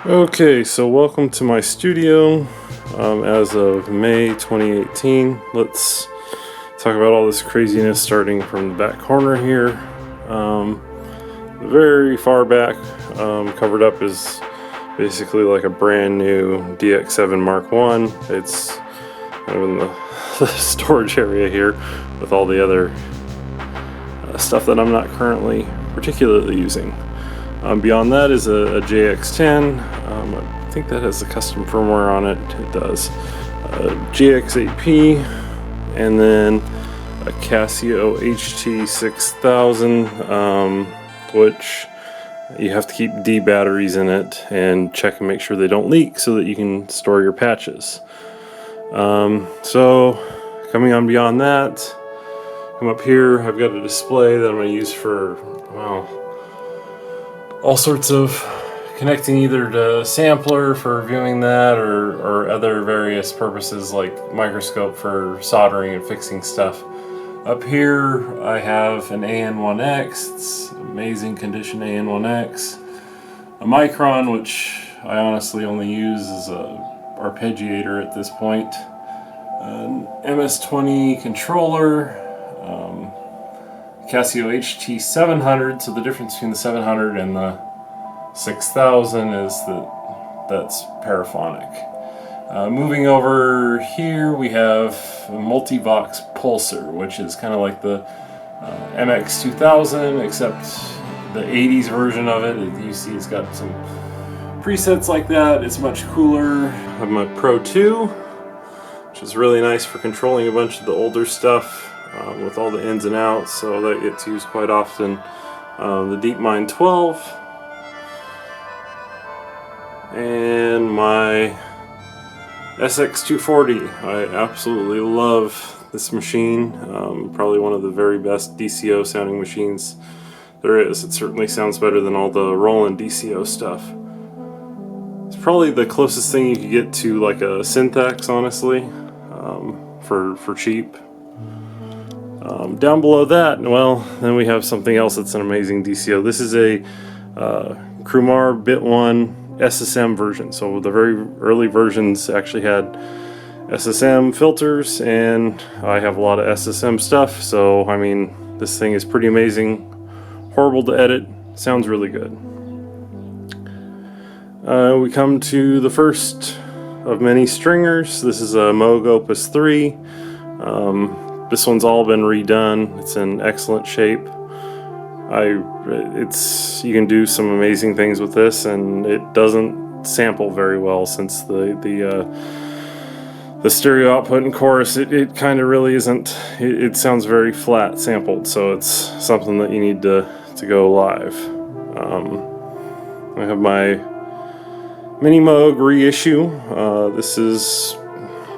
Okay, so welcome to my studio as of May 2018. Let's talk about all this craziness starting from the back corner here. Very far back, covered up is basically like a brand new DX7 Mark I. It's kind of in the storage area here with all the other stuff that I'm not currently particularly using. Beyond that is a JX10. I think that has a custom firmware on it. It does. GX8P, and then a Casio HT6000, which you have to keep D batteries in it and check and make sure they don't leak so that you can store your patches. So coming on beyond that, come up here, I've got a display that I'm going to use for, well, all sorts of connecting, either to sampler for viewing that or other various purposes like microscope for soldering and fixing stuff. Up here I have an AN1X, it's amazing condition AN1X, a Micron, which I honestly only use as a arpeggiator at this point, an MS-20 controller, Casio HT700. So the difference between the 700 and the 6000 is that that's paraphonic. Moving over here, we have a Multivox pulsar, which is kind of like the MX2000, except the 80s version of it. You see it's got some presets like that. It's much cooler. I have my Pro 2, which is really nice for controlling a bunch of the older stuff with all the ins and outs, so that gets used quite often. The Deepmind 12, and my SX-400. I absolutely love this machine. Probably one of the very best DCO sounding machines there is. It certainly sounds better than all the Roland DCO stuff. It's probably the closest thing you could get to like a Synth, honestly, for cheap. Down below that, well, then we have something else that's an amazing DCO. This is a Crumar Bit One SSM version. So the very early versions actually had SSM filters, and I have a lot of SSM stuff. So I mean, this thing is pretty amazing. Horrible to edit. Sounds really good. We come to the first of many stringers. This is a Moog Opus 3. This one's all been redone. It's in excellent shape. You can do some amazing things with this, and it doesn't sample very well since the stereo output and chorus. It kind of really isn't. It sounds very flat sampled, so it's something that you need to go live. I have my Minimoog reissue. This is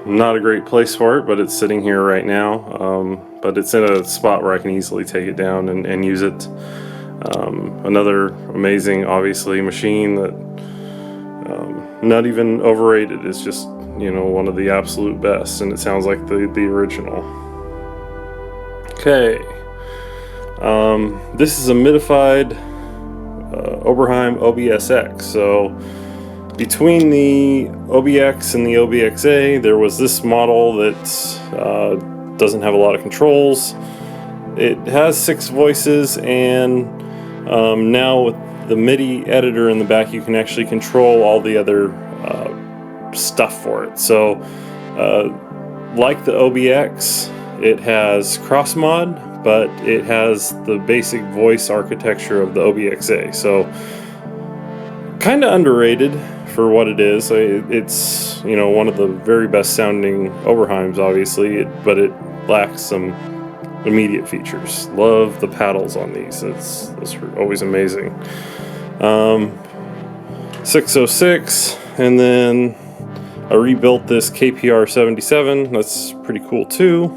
not a great place for it, but it's sitting here right now. But it's in a spot where I can easily take it down and use it. Another amazing, obviously, machine that not even overrated. It's just, you know, one of the absolute best, and it sounds like the original. Okay, this is a modified Oberheim OBSX. So between the OBX and the OBXA, there was this model that doesn't have a lot of controls. It has 6 voices, and now with the MIDI editor in the back, you can actually control all the other stuff for it. So like the OBX, it has cross mod, but it has the basic voice architecture of the OBXA. So kind of underrated for what it is. It's, you know, one of the very best sounding Oberheims, obviously, but it lacks some immediate features. Love the paddles on these. Those are always amazing. 606, and then I rebuilt this KPR 77. That's pretty cool too.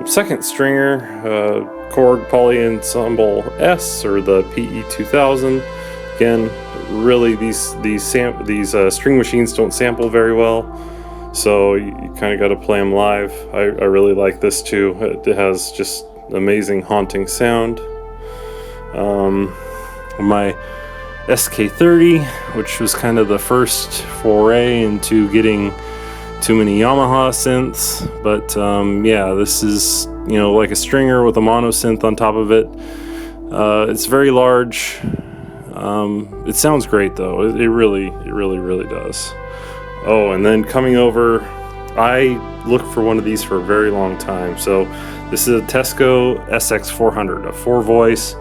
Second stringer, Korg Poly Ensemble S, or the PE 2000. Again, really these string machines don't sample very well, so you kind of got to play them live. I really like this too. It has just amazing haunting sound. My SK30, which was kind of the first foray into getting too many Yamaha synths. But yeah, this is, you know, like a stringer with a mono synth on top of it. It's very large. It sounds great though. It really does. Oh, and then coming over, I looked for one of these for a very long time. So this is a Teisco SX-400, a 4-voice,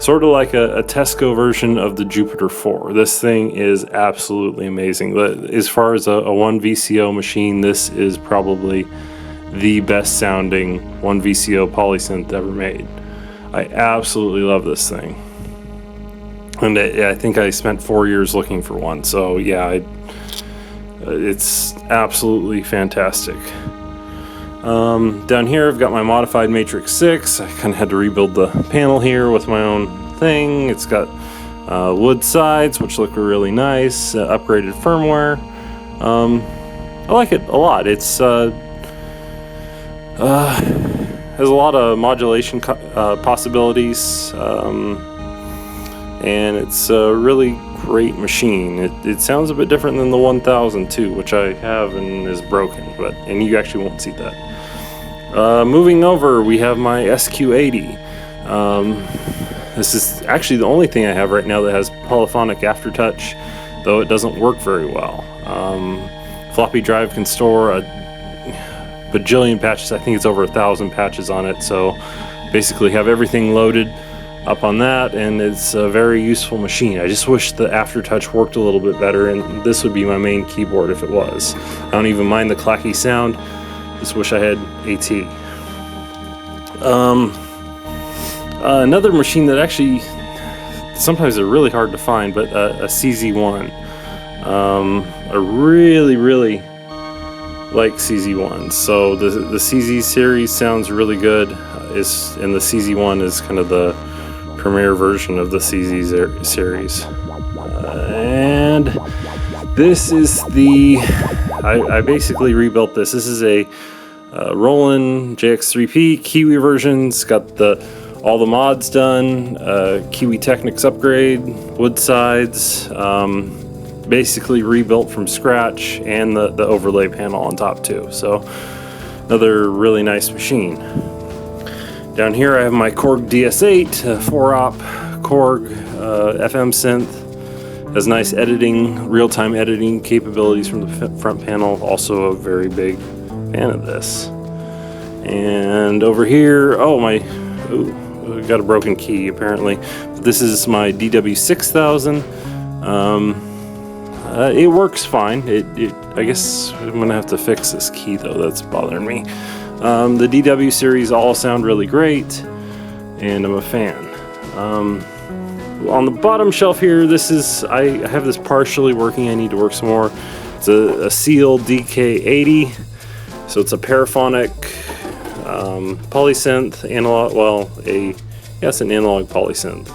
sort of like a Teisco version of the Jupiter 4. This thing is absolutely amazing. As far as a 1 VCO machine, this is probably the best sounding 1 VCO polysynth ever made. I absolutely love this thing. And I think I spent 4 years looking for one. So yeah, it's absolutely fantastic. Down here I've got my modified Matrix 6. I kind of had to rebuild the panel here with my own thing. It's got wood sides, which look really nice, upgraded firmware. I like it a lot. It's has a lot of modulation possibilities, and it's a really great machine. It sounds a bit different than the 1000 too, which I have and is broken, and you actually won't see that. Moving over, we have my SQ80. This is actually the only thing I have right now that has polyphonic aftertouch, though it doesn't work very well. Floppy drive can store a bajillion patches. I think it's over 1,000 patches on it, so basically have everything loaded up on that, and it's a very useful machine. I just wish the aftertouch worked a little bit better, and this would be my main keyboard if it was. I don't even mind the clacky sound, just wish I had AT. Another machine that actually sometimes are really hard to find, but a CZ1. I really like CZ1s. So the CZ series sounds really good, and the CZ1 is kind of the premier version of the CZ series. And this is I basically rebuilt this. This is a Roland JX3P Kiwi version. It's got all the mods done, Kiwi Technics upgrade, wood sides, basically rebuilt from scratch, and the overlay panel on top too. So another really nice machine. Down here I have my Korg DS8, 4-op Korg FM synth. Has nice editing, real-time editing capabilities from the front panel. Also a very big fan of this. And over here, I got a broken key apparently. This is my DW6000. It works fine. I guess I'm gonna have to fix this key though. That's bothering me. The DW series all sound really great, and I'm a fan. On the bottom shelf here, I have this partially working. I need to work some more. It's a Seil DK80, so it's a paraphonic polysynth analog. It's an analog polysynth.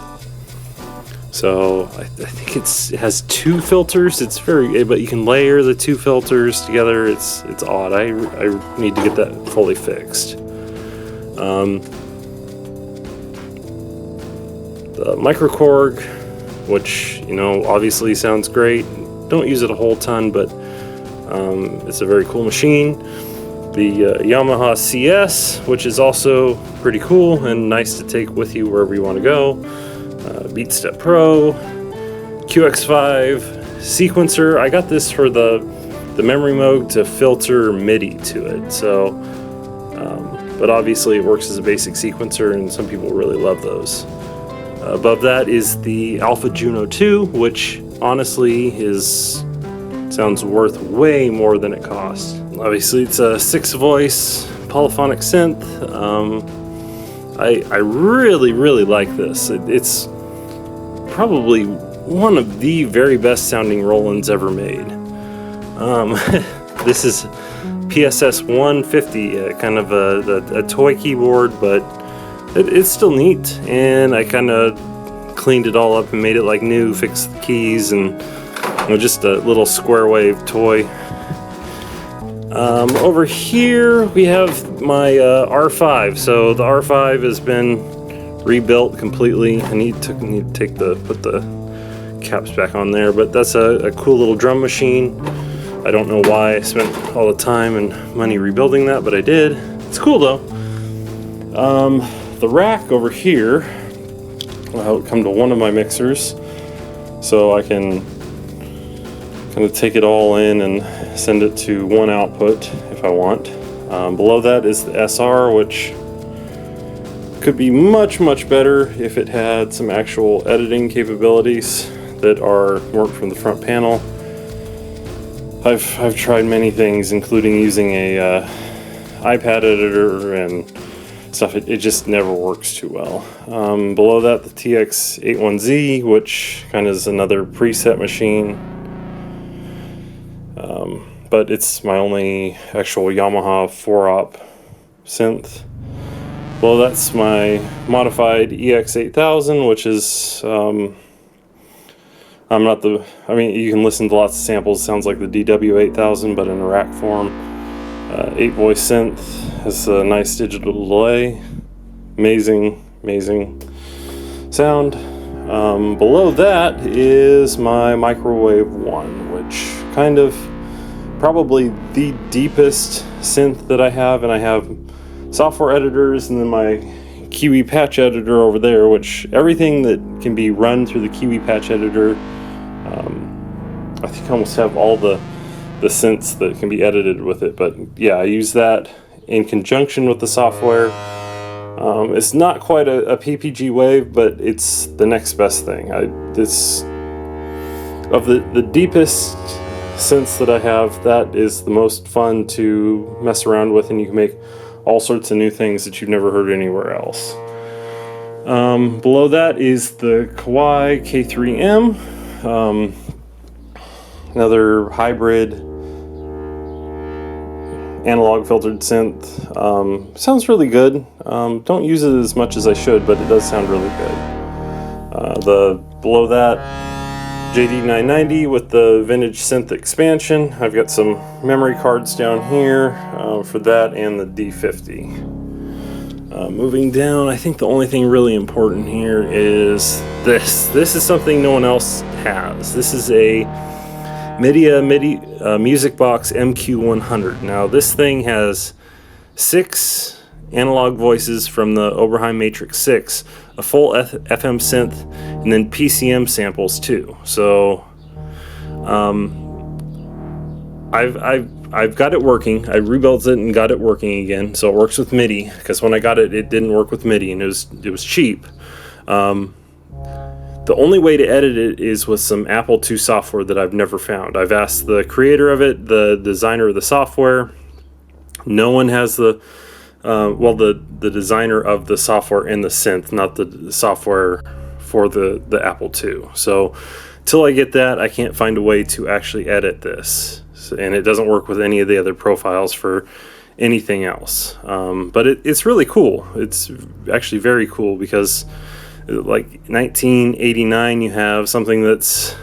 So I think it has 2 filters. It's but you can layer the 2 filters together. It's odd. I need to get that fully fixed. The MicroKorg, which obviously sounds great. Don't use it a whole ton, but it's a very cool machine. The Yamaha CS, which is also pretty cool and nice to take with you wherever you want to go. BeatStep Pro, QX5 sequencer. I got this for the Memorymoog to filter MIDI to it. So, but obviously it works as a basic sequencer, and some people really love those. Above that is the Alpha Juno 2, which honestly sounds worth way more than it costs. Obviously it's a 6-voice polyphonic synth. I really like this. It's probably one of the very best sounding Rolands ever made. This is PSS 150, kind of a toy keyboard, but it's still neat, and I kind of cleaned it all up and made it like new, fixed the keys, and just a little square wave toy. Over here we have my R5. So the R5 has been rebuilt completely. I need to put the caps back on there, but that's a cool little drum machine. I don't know why I spent all the time and money rebuilding that, but I did. It's cool though. The rack over here will come to one of my mixers, so I can kind of take it all in and send it to one output if I want. Below that is the SR, which could be much better if it had some actual editing capabilities that work from the front panel. I've tried many things, including using a iPad editor and stuff. It just never works too well. Below that, the TX81Z, which kind of is another preset machine, but it's my only actual Yamaha 4-op synth. Well, that's my modified EX8000, which is I mean, you can listen to lots of samples. It sounds like the DW8000, but in a rack form. 8-voice synth, has a nice digital delay. Amazing sound. Below that is my Microwave 1, which kind of probably the deepest synth that I have, and I have software editors and then my Kiwi patch editor over there, which everything that can be run through the Kiwi patch editor, I think I almost have all the synths that can be edited with it. But yeah, I use that in conjunction with the software. It's not quite a PPG wave, but it's the next best thing. It's of the deepest synths that I have, that is the most fun to mess around with, and you can make all sorts of new things that you've never heard anywhere else. Below that is the Kawai K3M, another hybrid analog filtered synth. Sounds really good. Don't use it as much as I should, but it does sound really good. Below that, JD990 with the vintage synth expansion. I've got some memory cards down here for that, and the D50. Moving down, I think the only thing really important here is this. This is something no one else has. This is a Midia Musicbox MQ100. Now this thing has 6 analog voices from the Oberheim Matrix 6, a full FM synth, and then PCM samples too. So I've got it working. I rebuilt it and got it working again, so it works with MIDI, because when I got it, it didn't work with MIDI, and it was cheap. The only way to edit it is with some Apple II software that I've never found. I've asked the creator of it, the designer of the software. No one has the designer of the software and the synth, not the software for the Apple II. So till I get that, I can't find a way to actually edit this. And it doesn't work with any of the other profiles for anything else. But it's really cool. It's actually very cool, because like 1989, you have something that's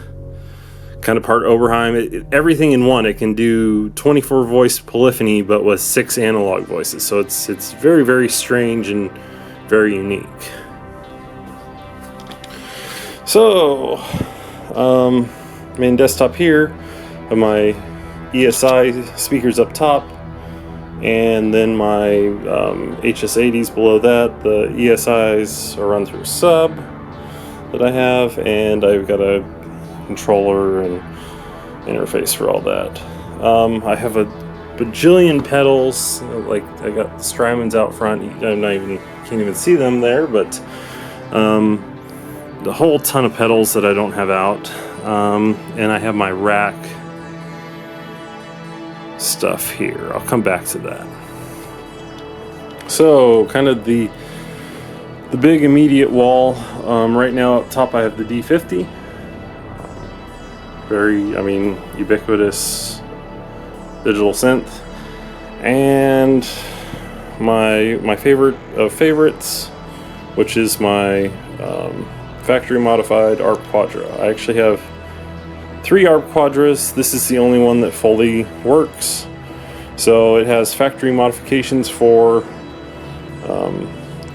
kind of part Oberheim. Everything in one. It can do 24 voice polyphony, but with 6 analog voices. So it's very strange and very unique. So main desktop here, have my ESI speakers up top, and then my HS80s below that. The ESIs are run through a sub that I have, and I've got a controller and interface for all that. I have a bajillion pedals. Like, I got the Strymons out front. Can't even see them there, but the whole ton of pedals that I don't have out, and I have my rack stuff here. I'll come back to that. So kind of the big immediate wall. Right now up top I have the D50. Very, ubiquitous digital synth. And my favorite of favorites, which is my factory modified ARP Quadra. I actually have 3 ARP Quadras. This is the only one that fully works. So it has factory modifications for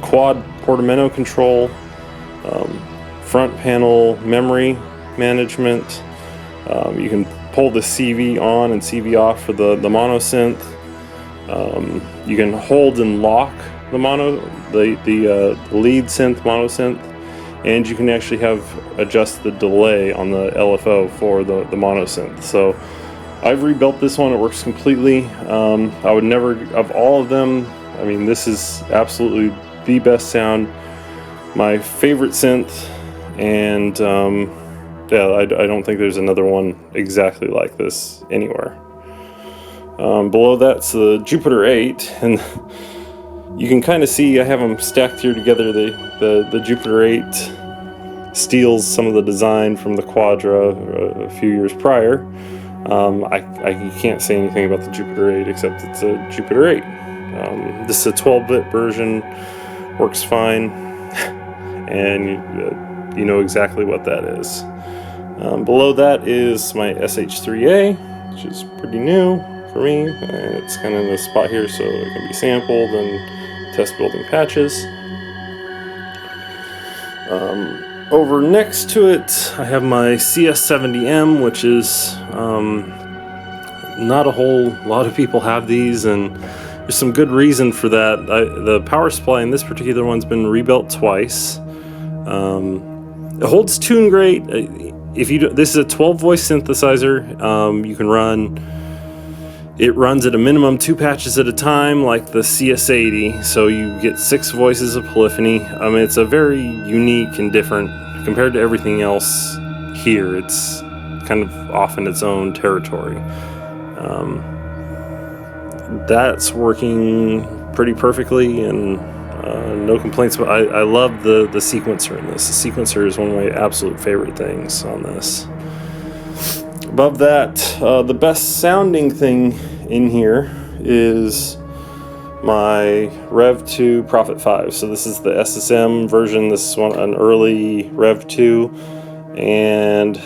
quad portamento control, front panel memory management. You can pull the CV on and CV off for the mono synth. You can hold and lock the lead synth, mono synth, and you can actually adjust the delay on the LFO for the mono synth. So I've rebuilt this one. It works completely. I would never, of all of them, I mean, this is absolutely the best sound, my favorite synth, and yeah, I don't think there's another one exactly like this anywhere. Below that's the Jupiter 8, and you can kind of see I have them stacked here together. The Jupiter 8 steals some of the design from the Quadra a few years prior. I can't say anything about the Jupiter 8 except it's a Jupiter 8. This is a 12-bit version, works fine, and you know exactly what that is. Below that is my SH3A, which is pretty new for me. It's kind of in a spot here so it can be sampled and test building patches. Over next to it, I have my CS70M, which is not a whole lot of people have these, and there's some good reason for that. The power supply in this particular one's been rebuilt twice. It holds tune great. This is a 12-voice synthesizer. You can run. It runs at a minimum 2 patches at a time, like the CS80, so you get 6 voices of polyphony. I mean, it's a very unique and different, compared to everything else here, it's kind of off in its own territory. That's working pretty perfectly, and no complaints, but I love the sequencer in this. The sequencer is one of my absolute favorite things on this. Above that, the best sounding thing in here is my Rev 2 Prophet 5. So this is the SSM version. This is an early Rev 2, and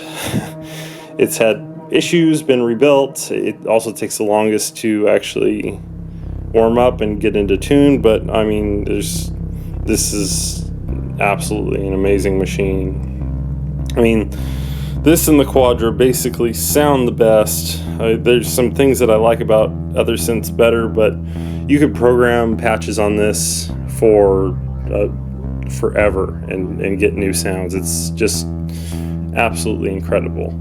it's had issues, been rebuilt. It also takes the longest to actually warm up and get into tune, but I mean, this is absolutely an amazing machine. I mean, this and the Quadra basically sound the best. There's some things that I like about other synths better, but you could program patches on this for forever and get new sounds. It's just absolutely incredible.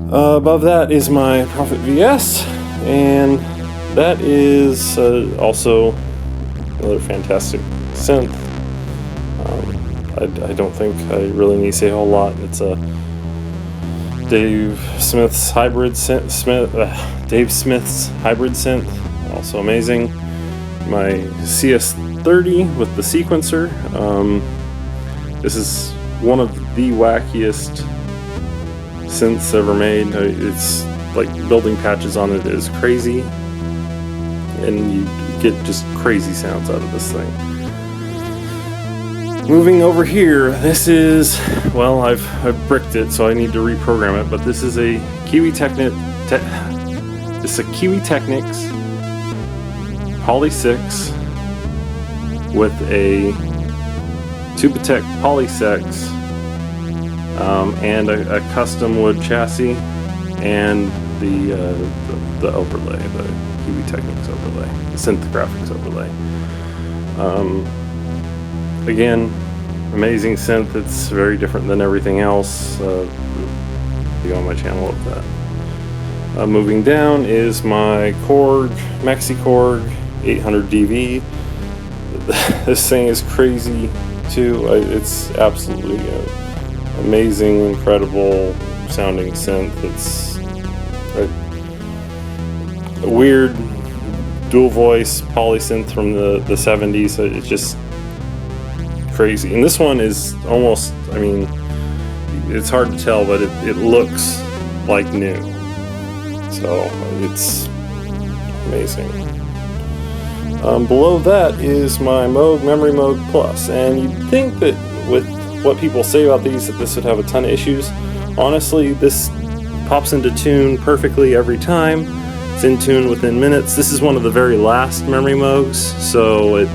Above that is my Prophet VS, and that is also another fantastic synth. I don't think I really need to say a whole lot. It's a Dave Smith's hybrid synth. Dave Smith's hybrid synth, also amazing. My CS30 with the sequencer. This is one of the wackiest synths ever made. It's like building patches on it is crazy, and you get just crazy sounds out of this thing. Moving over here, this is, well, I've bricked it, so I need to reprogram it, but this is a Kiwisix Poly 6 with a Tubotech Polysex and a custom wood chassis and the overlay, the Kiwisix overlay, the Synth graphics overlay. Again, amazing synth. It's very different than everything else. You on my channel of that. Moving down is my Korg, Maxi Korg 800 DV. This thing is crazy too. It's absolutely amazing, incredible sounding synth. It's a weird dual voice polysynth from the 70s. It's just crazy. And this one is almost, I mean, it's hard to tell, but it looks like new. So it's amazing. Below that is my Moog Memorymoog Plus, and you'd think that with what people say about these that this would have a ton of issues. Honestly, this pops into tune perfectly every time. It's in tune within minutes. This is one of the very last Memorymoogs, so it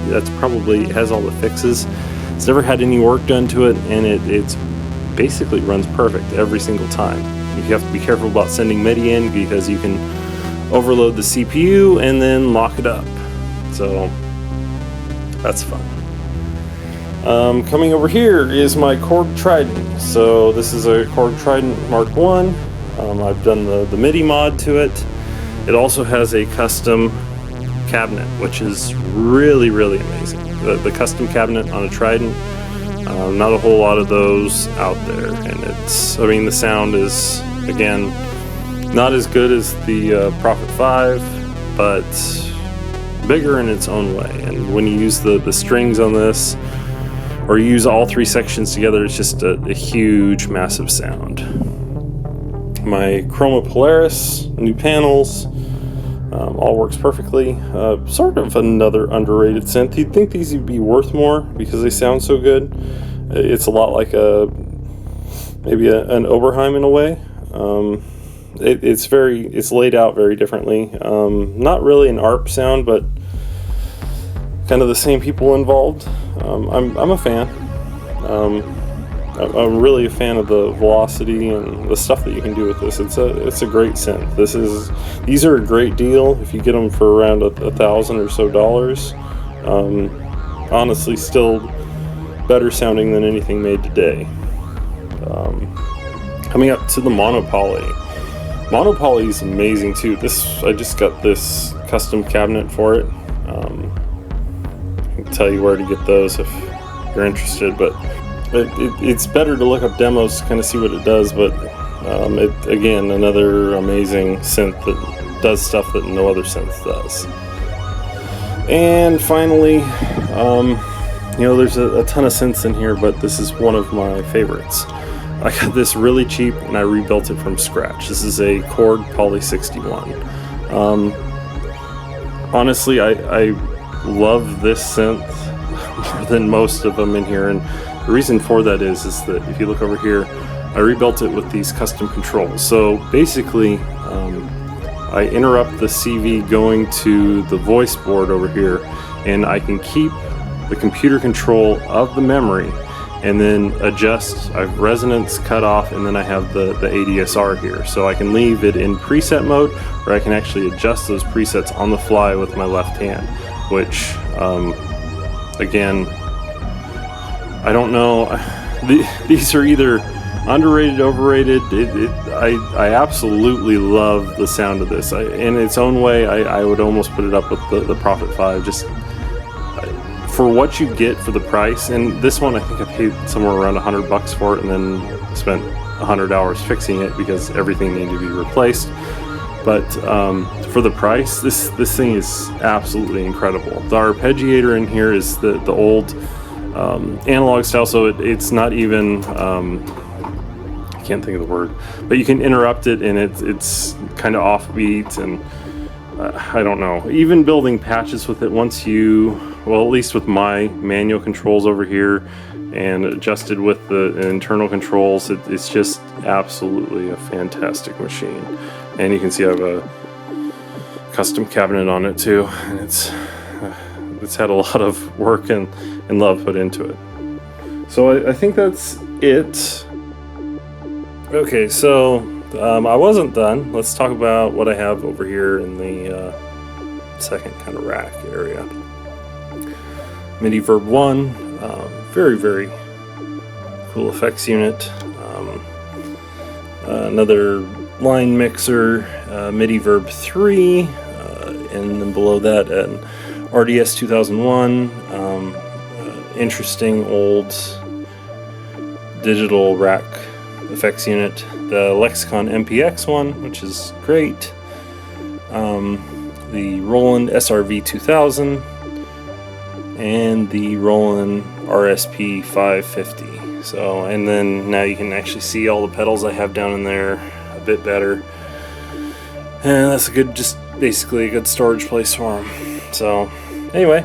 has all the fixes. It's never had any work done to it, and it's basically runs perfect every single time. You have to be careful about sending MIDI in because you can overload the CPU and then lock it up. So that's fun. Coming over here is my Korg Trident. So this is a Korg Trident Mark I. I've done the MIDI mod to it. It also has a custom cabinet, which is really amazing. The custom cabinet on a Trident, not a whole lot of those out there, and I mean, the sound is, again, not as good as the Prophet 5, but bigger in its own way. And when you use the strings on this, or you use all three sections together, it's just a huge, massive sound. My Chroma Polaris, new panels, all works perfectly. Sort of another underrated synth. You'd think these would be worth more because they sound so good. It's a lot like maybe an Oberheim in a way. It's laid out very differently. Not really an ARP sound, but kind of the same people involved. I'm a fan. I'm really a fan of the velocity and the stuff that you can do with this. It's a great synth. These are a great deal if you get them for around $1,000 or so dollars. Honestly, still better sounding than anything made today. Coming up to the Monopoly. Monopoly is amazing too. I just got this custom cabinet for it. I can tell you where to get those if you're interested, but it's better to look up demos to kind of see what it does. But again, another amazing synth that does stuff that no other synth does. And finally, there's a ton of synths in here, but this is one of my favorites. I got this really cheap and I rebuilt it from scratch. This is a Korg Poly 61. Honestly, I love this synth more than most of them in here, and the reason for that is that if you look over here, I rebuilt it with these custom controls. So basically, I interrupt the CV going to the voice board over here, and I can keep the computer control of the memory and then adjust. I have resonance cut off, and then I have the ADSR here. So I can leave it in preset mode, or I can actually adjust those presets on the fly with my left hand, which, again, I don't know. These are either underrated, overrated. I absolutely love the sound of this. In its own way, I would almost put it up with the Prophet 5. Just for what you get for the price. And this one, I think I paid somewhere around $100 for it, and then spent 100 hours fixing it because everything needed to be replaced. But for the price, this thing is absolutely incredible. The arpeggiator in here is the old analog style, so it's not even I can't think of the word, but you can interrupt it, and it's kind of offbeat, and I don't know. Even building patches with it, once at least with my manual controls over here and adjusted with the internal controls, it's just absolutely a fantastic machine. And you can see I have a custom cabinet on it too, and it's had a lot of work and love put into it. So I think that's it. Okay, so I wasn't done. Let's talk about what I have over here in the second kind of rack area. MIDI Verb 1, very cool effects unit. Another line mixer, MIDI Verb 3, and then below that an RDS 2001, interesting old digital rack effects unit. The Lexicon MPX one, which is great. The Roland SRV 2000, and the Roland RSP 550. So, and then now you can actually see all the pedals I have down in there a bit better. And that's basically a good storage place for them. So, anyway,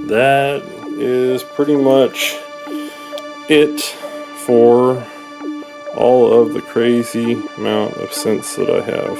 that is pretty much it for all of the crazy amount of synths that I have.